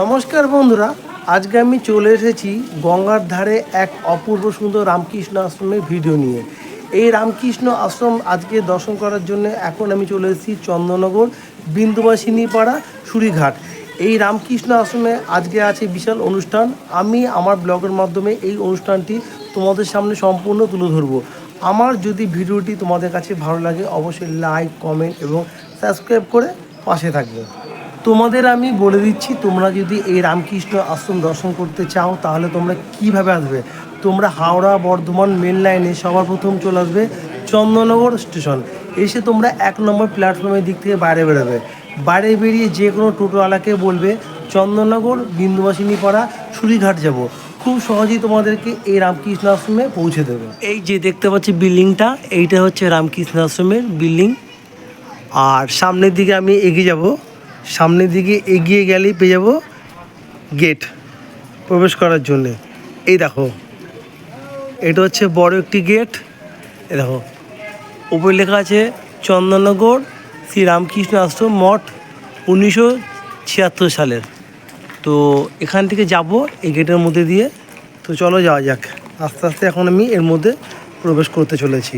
নমস্কার বন্ধুরা, আজকে আমি চলে এসেছি গঙ্গার ধারে এক অপূর্ব সুন্দর রামকৃষ্ণ আশ্রমের ভিডিও নিয়ে। এই রামকৃষ্ণ আশ্রম আজকে দর্শন করার জন্য এখন আমি চলে এসেছি চন্দননগর বিন্দুবাসিনী পাড়া সুরিঘাট। এই রামকৃষ্ণ আশ্রমে আজকে আছে বিশাল অনুষ্ঠান। আমি আমার ব্লগের মাধ্যমে এই অনুষ্ঠানটি তোমাদের সামনে সম্পূর্ণ তুলে ধরবো। আমার যদি ভিডিওটি তোমাদের কাছে ভালো লাগে অবশ্যই লাইক, কমেন্ট এবং সাবস্ক্রাইব করে পাশে থাকবে। তোমাদের আমি বলে দিচ্ছি, তোমরা যদি এই রামকৃষ্ণ আশ্রম দর্শন করতে চাও তাহলে তোমরা কিভাবে আসবে। তোমরা হাওড়া বর্ধমান মেন লাইনে সবার প্রথম চলে আসবে চন্দননগর স্টেশন। এসে তোমরা 1 নম্বর প্ল্যাটফর্মের দিক থেকে বাইরে বেরোবে। বাইরে বেরিয়ে যে কোনো টোটোওয়ালাকে বলবে চন্দননগর বিন্দুবাসিনী পাড়া সুরিঘাট যাব। খুব সহজেই তোমাদেরকে এই রামকৃষ্ণ আশ্রমে পৌঁছে দেবে। এই যে দেখতে পাচ্ছি বিল্ডিংটা, এইটা হচ্ছে রামকৃষ্ণ আশ্রমের বিল্ডিং। আর সামনের দিকে আমি এগিয়ে যাব। সামনের দিকে এগিয়ে গেলেই পেয়ে যাব গেট প্রবেশ করার জন্যে। এই দেখো, এটা হচ্ছে বড় একটি গেট। এই দেখো, উপরে লেখা আছে চন্দননগর শ্রী রামকৃষ্ণ আশ্রম মঠ 1976 সালের। তো এখান থেকে যাব এই গেটের মধ্যে দিয়ে। তো চলো যাওয়া যাক। আস্তে আস্তে এখন আমি এর মধ্যে প্রবেশ করতে চলেছি।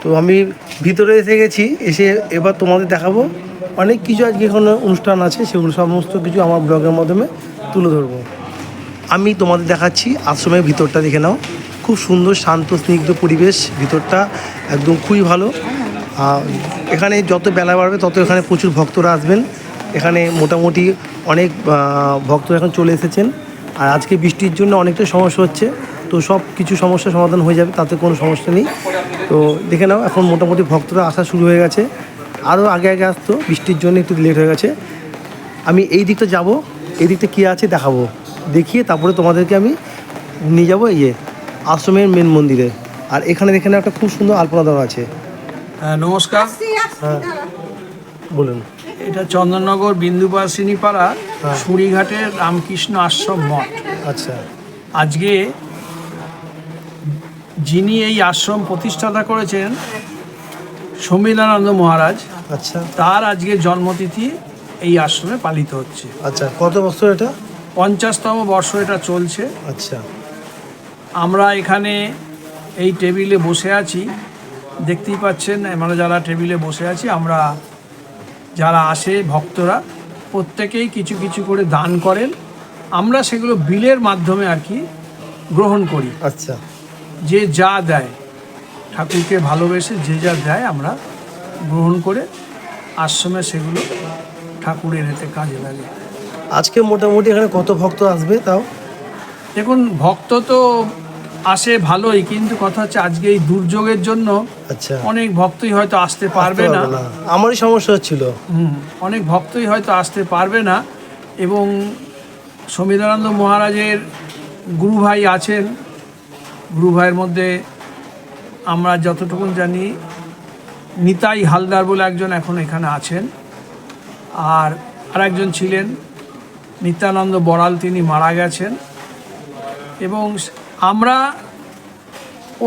তো আমি ভিতরে এসে গেছি। এসে এবার তোমাদের দেখাবো অনেক কিছু। আজকে এখানে অনুষ্ঠান আছে, সেগুলো সমস্ত কিছু আমার ব্লগের মাধ্যমে তুলে ধরবো। আমি তোমাদের দেখাচ্ছি আশ্রমের ভিতরটা, দেখে নাও। খুব সুন্দর শান্ত স্নিগ্ধ পরিবেশ, ভিতরটা একদম খুবই ভালো। এখানে যত বেলা বাড়বে তত এখানে প্রচুর ভক্তরা আসবেন। এখানে মোটামুটি অনেক ভক্তরা এখন চলে এসেছেন। আর আজকে বৃষ্টির জন্য অনেকটা সমস্যা হচ্ছে, তো সব কিছু সমস্যার সমাধান হয়ে যাবে, তাতে কোনো সমস্যা নেই। তো দেখে নাও, এখন মোটামুটি ভক্তরা আসা শুরু হয়ে গেছে। আরও আগে আগে আসতো, বৃষ্টির জন্য একটু লেট হয়ে গেছে। আমি এই দিকটা যাব, এই দিকটা কী আছে দেখাবো, দেখিয়ে তারপরে তোমাদেরকে আমি নিয়ে যাবো এই যে আশ্রমের মেন মন্দিরে। আর এখানে একটা খুব সুন্দর আলপনা দেওয়া আছে। হ্যাঁ, নমস্কার। হ্যাঁ বলুন। এটা চন্দননগর বিন্দুবাসিনী পাড়া সুরিঘাটের রামকৃষ্ণ আশ্রম মঠ। আচ্ছা। আজকে যিনি এই আশ্রম প্রতিষ্ঠাতা করেছেন সমীরানন্দ মহারাজ, আচ্ছা, তার আজকে জন্মতিথি এই আশ্রমে পালিত হচ্ছে। আচ্ছা, কত বছর এটা? 50তম বর্ষ এটা চলছে। আচ্ছা। আমরা এখানে এই টেবিলে বসে আছি, দেখতেই পাচ্ছেন। আমরা যারা টেবিলে বসে আছি, আমরা যারা আসে ভক্তরা প্রত্যেকেই কিছু কিছু করে দান করেন। আমরা সেগুলো বিলের মাধ্যমে আর কি গ্রহণ করি। আচ্ছা। যে যা দেয়, ঠাকুরকে ভালোবেসে যে যা দেয় আমরা গ্রহণ করে আশ্রমে সেগুলো ঠাকুরের এতে কাজে লাগে। আজকে মোটামুটি এখানে কত ভক্ত আসবে তাও? দেখুন, ভক্ত তো আসে ভালোই, কিন্তু কথা হচ্ছে আজকে এই দুর্যোগের জন্য আচ্ছা অনেক ভক্তই হয়তো আসতে পারবে না। আমারই সমস্যা হচ্ছিল। অনেক ভক্তই হয়তো আসতে পারবে না। এবং সমীরানন্দ মহারাজের গুরু ভাই আছেন। গুরু ভাইয়ের মধ্যে আমরা যতটুকু জানি নিতাই হালদার বলে একজন এখন এখানে আছেন। আর আরেকজন ছিলেন নিত্যানন্দ বড়াল, তিনি মারা গেছেন। এবং আমরা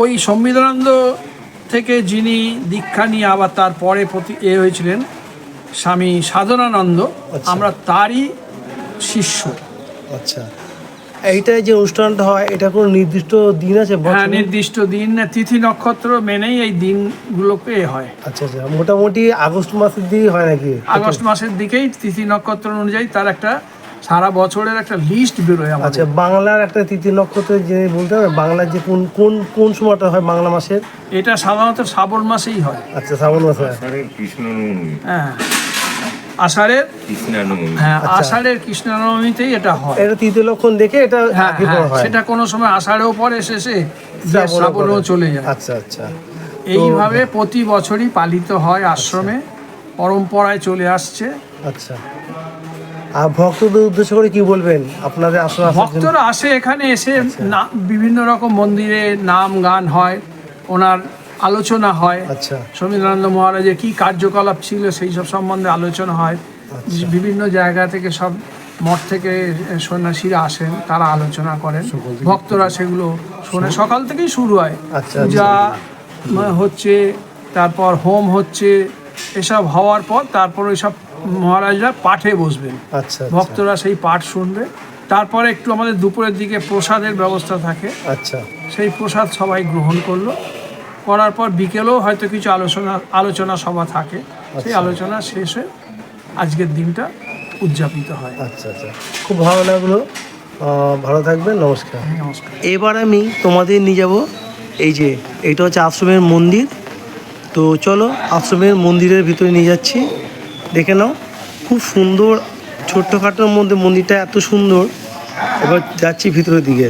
ওই সমীরানন্দ থেকে যিনি দীক্ষা নিয়ে আবার তারপরে হয়েছিলেন স্বামী সাধনানন্দ, আমরা তারই শিষ্য। আচ্ছা, এইটাই যে অনুষ্ঠানটা হয়, এটা কোনো নির্দিষ্ট দিন আছে? হ্যাঁ, নির্দিষ্ট দিন, তিথি নক্ষত্র মেনেই এই দিনগুলোকে হয়। আচ্ছা আচ্ছা, মোটামুটি আগস্ট মাসের দিকেই হয় নাকি? আগস্ট মাসের দিকেই তিথি নক্ষত্র অনুযায়ী তার একটা সারা বছরের একটা লিস্ট বেরোয় আমাদের। আচ্ছা, বাংলার একটা তিথি নক্ষত্রের যে বলতে হবে, বাংলার যে কোন কোন কোন সময়টা হয় বাংলা মাসের? এটা সাধারণত শ্রাবণ মাসেই হয়। আচ্ছা, শ্রাবণ মাসে। হ্যাঁ, আষাঢ়ের হ্যাঁ আচ্ছা। আষাঢ়ের কৃষ্ণনবমীতেই এটা হয়। এটা তৃতীয় লক্ষণ দেখে এটা হ্যাঁ, আগে পড়া হয়। সেটা কোনো সময় আষাঢ়েও পরে শেষে শ্রাবণেও চলে যায়। আচ্ছা আচ্ছা। এইভাবে প্রতি বছরই পালিত হয় আশ্রমে, পরম্পরায় চলে আসছে। আচ্ছা। আর ভক্তদের উদ্দেশ্য করে কি বলবেন আপনাদের আশ্রমে? ভক্তরা আসে এখানে, এসে বিভিন্ন রকম মন্দিরে নাম গান হয়, ওনার আলোচনা হয়। আচ্ছা সমীরানন্দ মহারাজের কী কার্যকলাপ ছিল সেই সব সম্বন্ধে আলোচনা হয়। বিভিন্ন জায়গা থেকে সব মঠ থেকে সন্ন্যাসীরা আসেন, তারা আলোচনা করেন, ভক্তরা সেগুলো শোনে। সকাল থেকেই শুরু হয়, পূজা হচ্ছে, তারপর হোম হচ্ছে, এসব হওয়ার পর তারপর ওইসব মহারাজরা পাঠে বসবেন, ভক্তরা সেই পাঠ শুনবে। তারপরে একটু আমাদের দুপুরের দিকে প্রসাদের ব্যবস্থা থাকে, আচ্ছা সেই প্রসাদ সবাই গ্রহণ করলো, করার পর বিকেলেও হয়তো কিছু আলোচনা সভা থাকে, সেই আলোচনা শেষে আজকের দিনটা উদযাপিত হয়। আচ্ছা আচ্ছা, খুব ভালো লাগলো, ভালো থাকবেন, নমস্কার। নমস্কার। এবার আমি তোমাদের নিয়ে যাব, এই যে এটা হচ্ছে আশ্রমের মন্দির। তো চলো আশ্রমের মন্দিরের ভিতরে নিয়ে যাচ্ছি, দেখে নাও। খুব সুন্দর, ছোট্টখাটোর মধ্যে মন্দিরটা এত সুন্দর। এবার যাচ্ছি ভিতরের দিকে।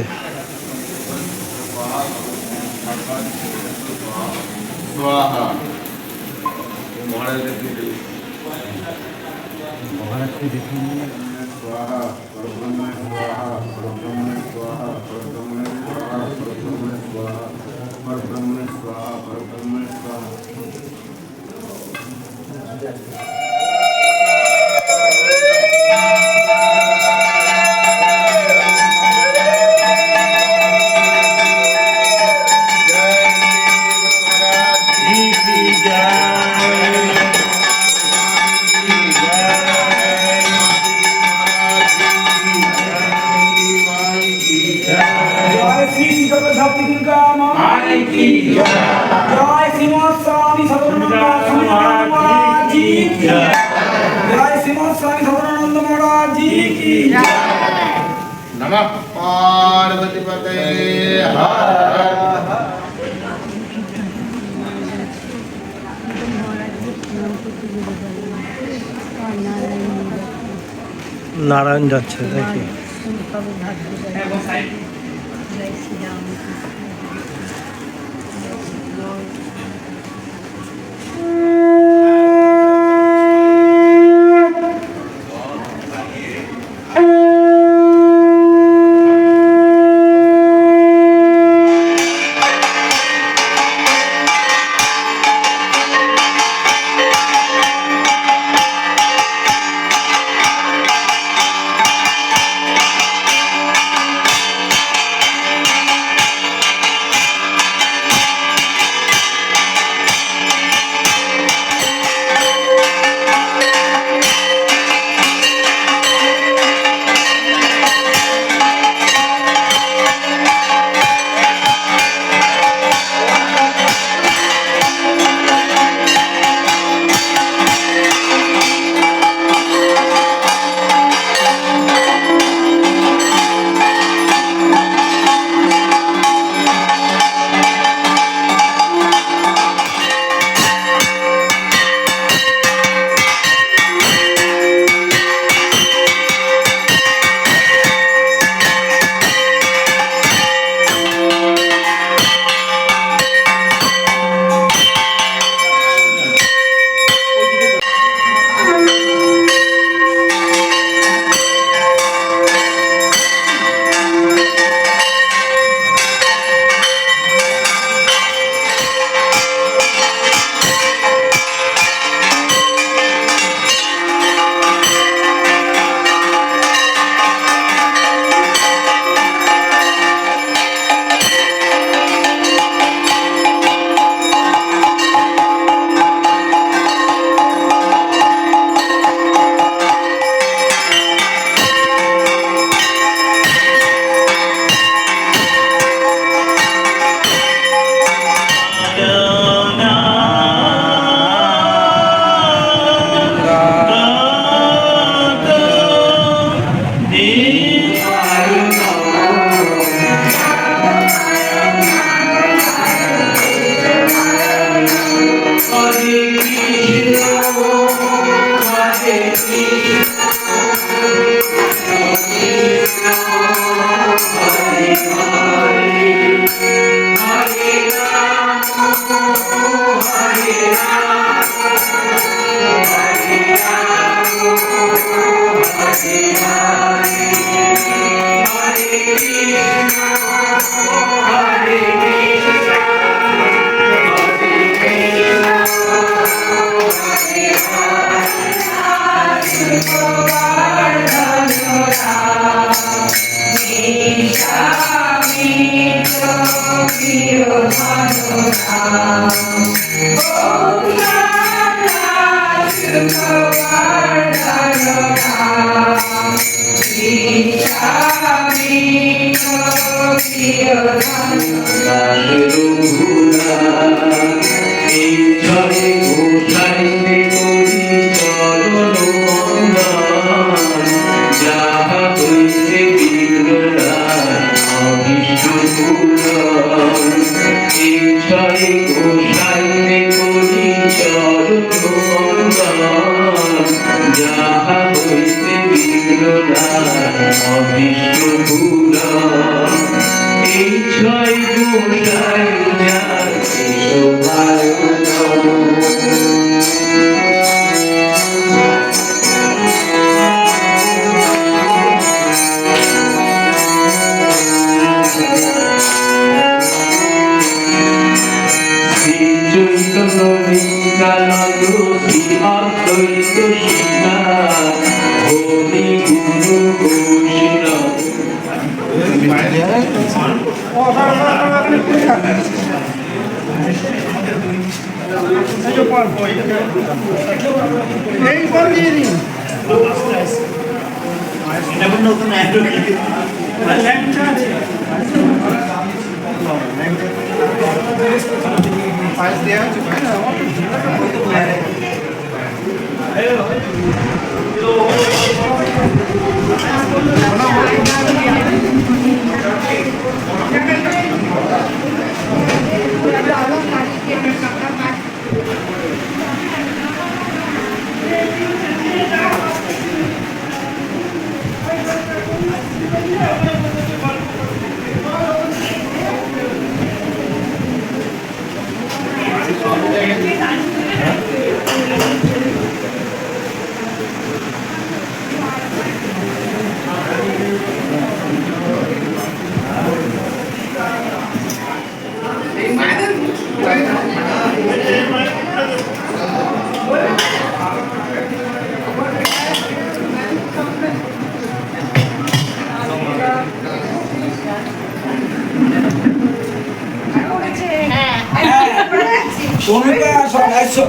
नमः पार्वतीपते নারায়ণ যাচ্ছে দেখি।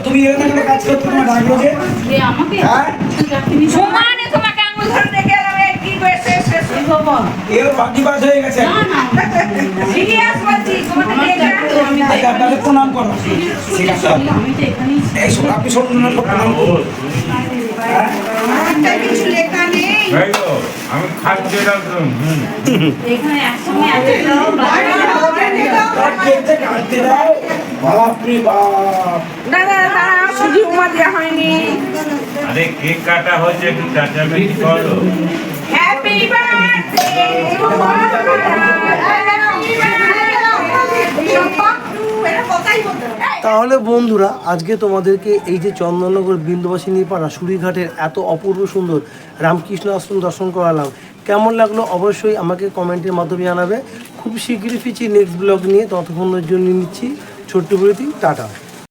তুমি এখানে কাজ করতে তোমার ডাকলো যে আমাকে হ্যাঁ সমানে তোমাকে আঙুল ধরে দেখে এলাম কি বয়সে শেষ বাবা এর বাকি বাজ হয়ে গেছে না না সিরিয়াস বলছি তোমাকে দেখে আমি আচ্ছা আপনাদের প্রণাম করো ঠিক আছে আমি তো এখানেই এই সব আপনি সব প্রণাম করুন একটা কিছু লেখা নেই আমি খাদ্য রাখলাম এখানে একসঙ্গে আছে কাটতে কাটতে দাও বাপরে বাপ দাদা দাদা সুজি উমা দেওয়া হয়নি আরে কেক কাটা হয়েছে একটু চাচামেচি করো হ্যাপি বার্থডে টু তাহলে বন্ধুরা আজকে তোমাদেরকে এই যে চন্দননগর বিন্দুবাসিনী পাড়া সুরিঘাটের এত অপূর্ব সুন্দর রামকৃষ্ণ আশ্রম দর্শন করালাম, কেমন লাগলো অবশ্যই আমাকে কমেন্টের মাধ্যমে জানাবে। খুব শীঘ্রই ফিরছি নেক্সট ব্লগ নিয়ে, ততক্ষণের জন্য নিচ্ছি ছোট্ট বিরতি, টাটা।